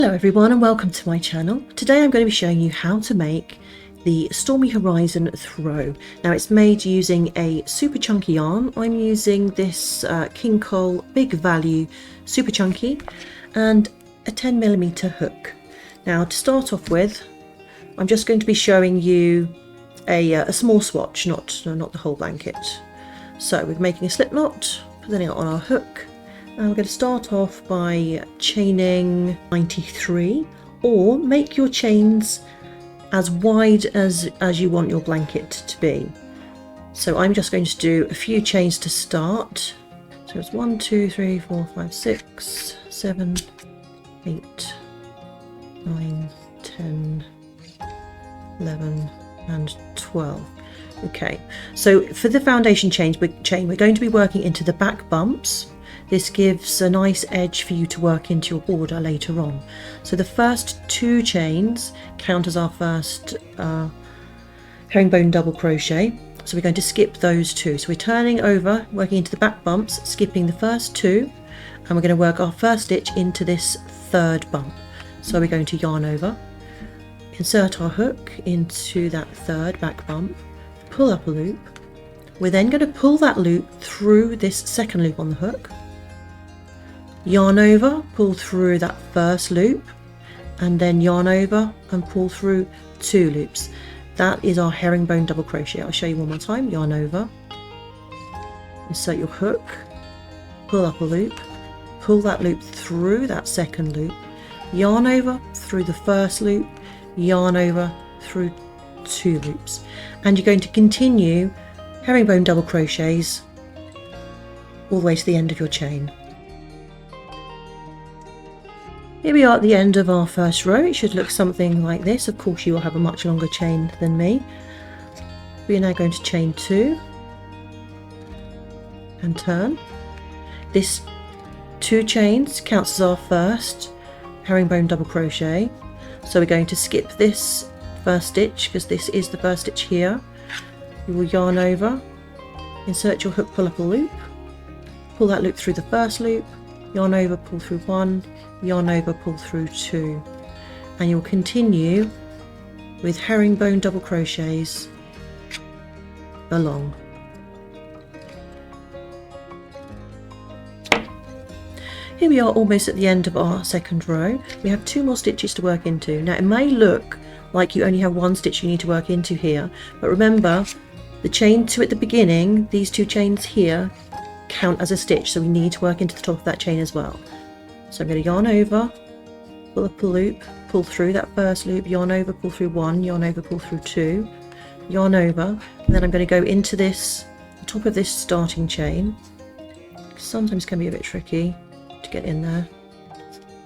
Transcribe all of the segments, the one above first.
Hello everyone and welcome to my channel. Today I'm going to be showing you how to make the Stormy Horizon throw. Now it's made using a super chunky yarn. I'm using this King Cole Big Value Super Chunky and a 10mm hook. Now to start off with, I'm just going to be showing you a small swatch, not the whole blanket. So we're making a slip knot, putting it on our hook. And we're going to start off by chaining 93, or make your chains as wide as you want your blanket to be. So I'm just going to do a few chains to start. So it's 1, 2, 3, 4, 5, 6, 7, 8, 9, 10, 11 and 12. Okay, so for the foundation chain we're going to be working into the back bumps. This gives a nice edge for you to work into your border later on. So the first 2 chains count as our first herringbone double crochet. So we're going to skip those 2. So we're turning over, working into the back bumps, skipping the first 2, and we're going to work our first stitch into this 3rd bump. So we're going to yarn over, insert our hook into that 3rd back bump, pull up a loop. We're then going to pull that loop through this 2nd loop on the hook, yarn over, pull through that 1st loop, and then yarn over and pull through 2 loops. That is our herringbone double crochet. I'll show you one more time. Yarn over, insert your hook, pull up a loop, pull that loop through that 2nd loop, yarn over through the 1st loop, yarn over through 2 loops, and you're going to continue herringbone double crochets all the way to the end of your chain. Here we are at the end of our first row. It should look something like this. Of course you will have a much longer chain than me. We are now going to chain 2 and turn. This 2 chains counts as our first herringbone double crochet. So we're going to skip this 1st stitch because this is the 1st stitch here. You will yarn over, insert your hook, pull up a loop, pull that loop through the 1st loop, yarn over, pull through 1, yarn over, pull through 2, and you'll continue with herringbone double crochets along. Here we are almost at the end of our 2nd row. We have 2 more stitches to work into. Now it may look like you only have 1 stitch you need to work into here, but remember the chain 2 at the beginning, these 2 chains here count as a stitch, so we need to work into the top of that chain as well. So I'm going to yarn over, pull up a loop, pull through that 1st loop, yarn over, pull through 1, yarn over, pull through 2, yarn over, and then I'm going to go into this, the top of this starting chain. Sometimes can be a bit tricky to get in there.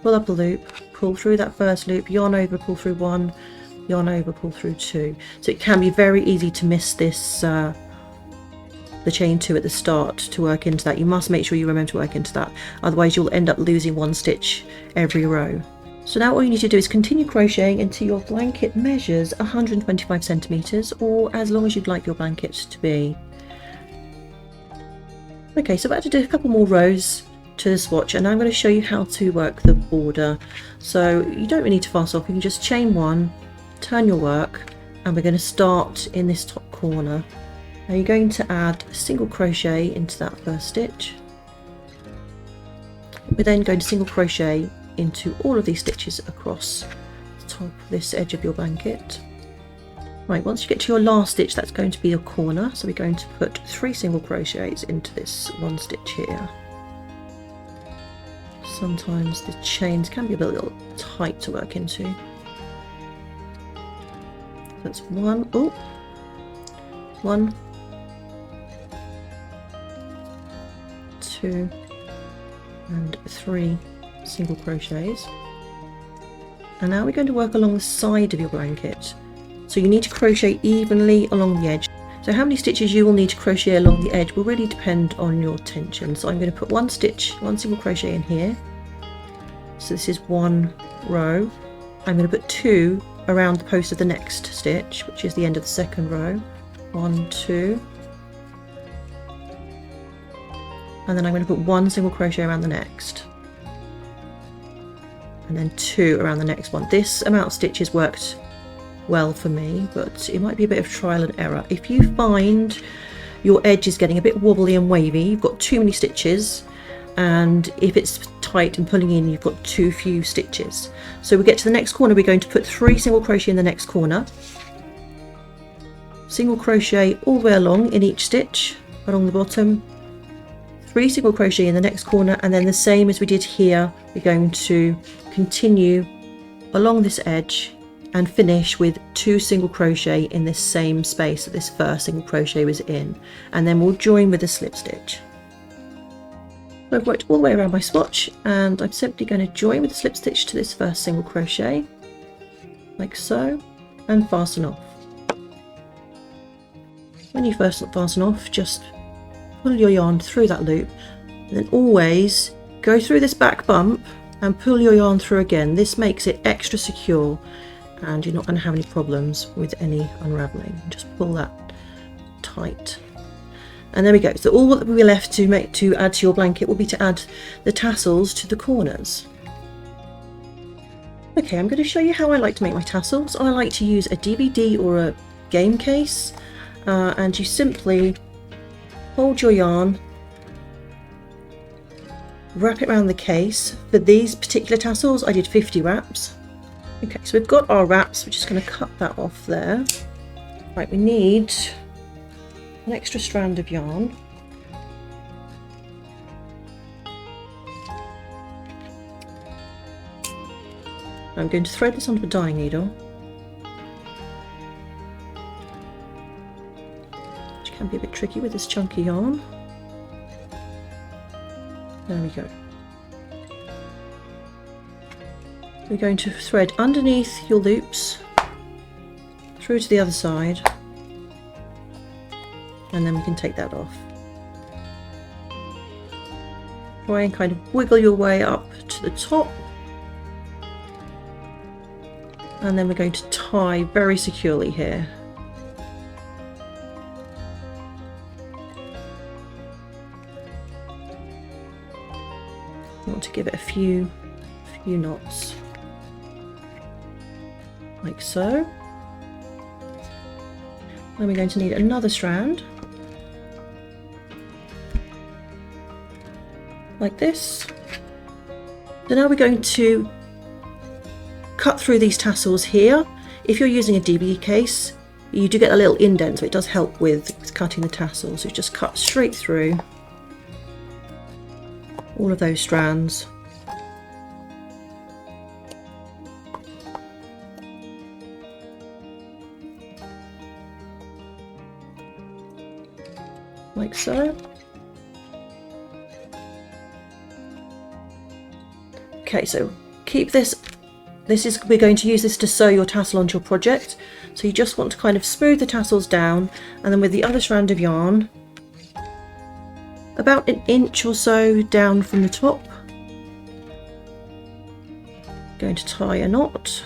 Pull up a loop, pull through that 1st loop, yarn over, pull through 1, yarn over, pull through 2. So it can be very easy to miss this the chain 2 at the start to work into that. You must make sure you remember to work into that, otherwise you'll end up losing 1 stitch every row. So now all you need to do is continue crocheting until your blanket measures 125 centimeters, or as long as you'd like your blanket to be. Okay, so I've had to do a couple more rows to the swatch, and I'm going to show you how to work the border. So you don't really need to fast off, you can just chain 1, turn your work, and we're going to start in this top corner. Now you're going to add a single crochet into that 1st stitch. We're then going to single crochet into all of these stitches across the top of this edge of your blanket. Right, once you get to your last stitch, that's going to be your corner, so we're going to put 3 single crochets into this 1 stitch here. Sometimes the chains can be a little tight to work into. That's 1, 2 and 3 single crochets, and now we're going to work along the side of your blanket. So you need to crochet evenly along the edge. So how many stitches you will need to crochet along the edge will really depend on your tension. So I'm going to put 1 single crochet in here. So this is 1 row. I'm going to put 2 around the post of the next stitch, which is the end of the 2nd row. 1, 2, and then I'm going to put 1 single crochet around the next. and then 2 around the next one. This amount of stitches worked well for me, but it might be a bit of trial and error. If you find your edge is getting a bit wobbly and wavy, you've got too many stitches, and if it's tight and pulling in, you've got too few stitches. So we get to the next corner, we're going to put 3 single crochet in the next corner, single crochet all the way along in each stitch along the bottom, 3 single crochet in the next corner, and then the same as we did here, we're going to continue along this edge and finish with 2 single crochet in this same space that this first single crochet was in, and then we'll join with a slip stitch. So I've worked all the way around my swatch, and I'm simply going to join with a slip stitch to this first single crochet like so, and fasten off. When you first fasten off, just pull your yarn through that loop, and then always go through this back bump and pull your yarn through again. This makes it extra secure and you're not going to have any problems with any unraveling. Just pull that tight, and there we go. So all that we were left to add to your blanket will be to add the tassels to the corners. Okay, I'm going to show you how I like to make my tassels. I like to use a DVD or a game case, and you simply hold your yarn, wrap it around the case. For these particular tassels I did 50 wraps. Okay, so we've got our wraps, we're just going to cut that off there. Right, we need an extra strand of yarn. I'm going to thread this onto a dyeing needle, which can be a bit tricky with this chunky yarn. There we go. We're going to thread underneath your loops through to the other side, and then we can take that off. Try and kind of wiggle your way up to the top, and then we're going to tie very securely here. You want to give it a few knots like so. Then we're going to need another strand like this. So now we're going to cut through these tassels here. If you're using a DB case, you do get a little indent, so it does help with cutting the tassels. So just cut straight through all of those strands. Like so. Okay, so keep this. We're going to use this to sew your tassel onto your project. So you just want to kind of smooth the tassels down, and then with the other strand of yarn, about 1 inch or so down from the top, going to tie a knot.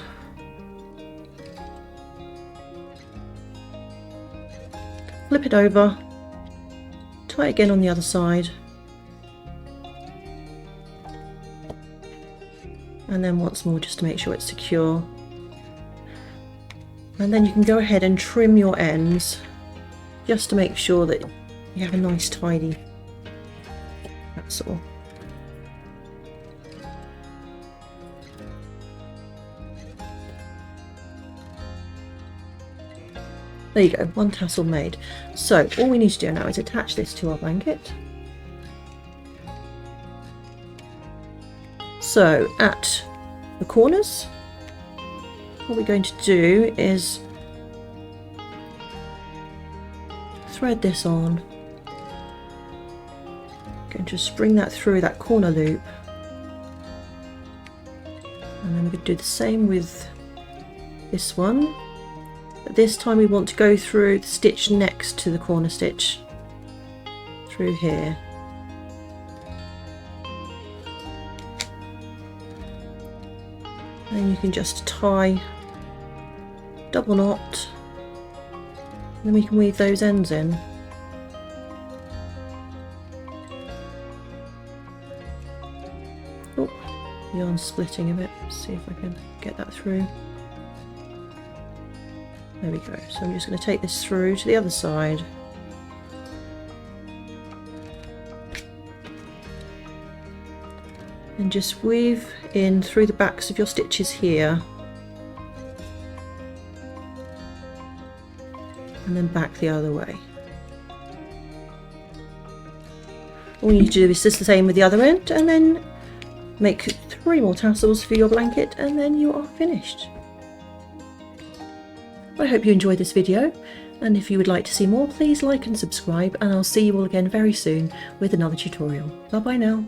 Flip it over, tie again on the other side, and then once more just to make sure it's secure. And then you can go ahead and trim your ends just to make sure that you have a nice tidy tassel. There you go, one tassel made. So all we need to do now is attach this to our blanket. So at the corners, what we're going to do is thread this on. Going to just bring that through that corner loop, and then we're going to do the same with this one. But this time we want to go through the stitch next to the corner stitch through here. And you can just tie double knot, and then we can weave those ends in. Oh, yarn splitting a bit. See if I can get that through. There we go. So I'm just going to take this through to the other side. And just weave in through the backs of your stitches here. And then back the other way. All you need to do is just the same with the other end, and then make 3 more tassels for your blanket, and then you are finished. I hope you enjoyed this video, and if you would like to see more, please like and subscribe, and I'll see you all again very soon with another tutorial. Bye bye now.